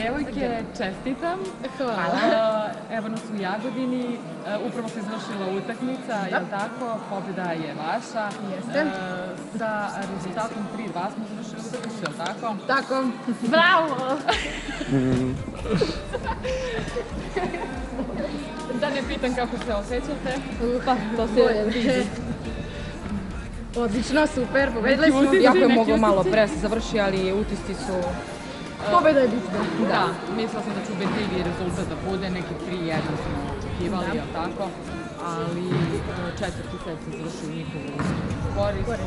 Devojke, čestitam. Hvala. Evo nas u Jagodini. Upravo se izvršila utakmica, je li tako? Pobjeda je vaša. Jeste. Sa rezultatom 3-2 smo završili utakmicu, je li tako? Tako. Bravo! Da ne pitam kako se osjećate. Pa, to se vidi. Odlično, super, pobedili smo. Jako je moglo malo pre se završi, ali utisci su... Pobeda je bitna. Da, mislila sam da će ubedljiviji rezultat da bude, neki 3-1 smo očekivali, je li tako? Ali četvrti set se završio u njihovu korist.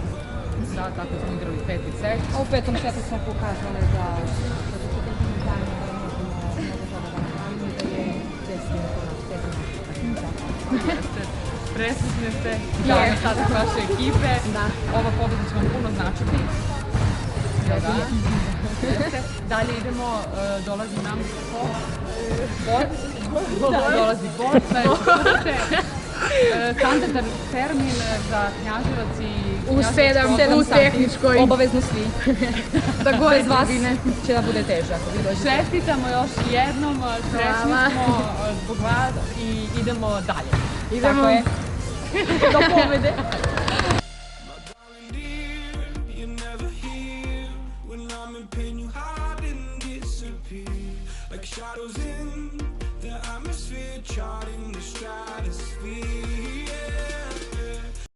Da, tako smo igrali peti set. A u petom setu smo pokazali da su četvrti danje da možemo mnogo toga da napravimo i da je desnije konac peti. Presretne ste da je ostatak vaše ekipe. Ova pobjeda će vam puno značiti. Dalje idemo, dolazi nam bord. Dolazi bord. Standardan termin za Knjaževac i U 7 u tehničkoj. Obavezno svi. Da gore Bez vas tribine. će da bude teže ako vi dođete. čestitamo još jednom, srećni smo zbog vas i idemo dalje. Idemo. Tako je. Do pobede. Like shadows in the atmosphere, charting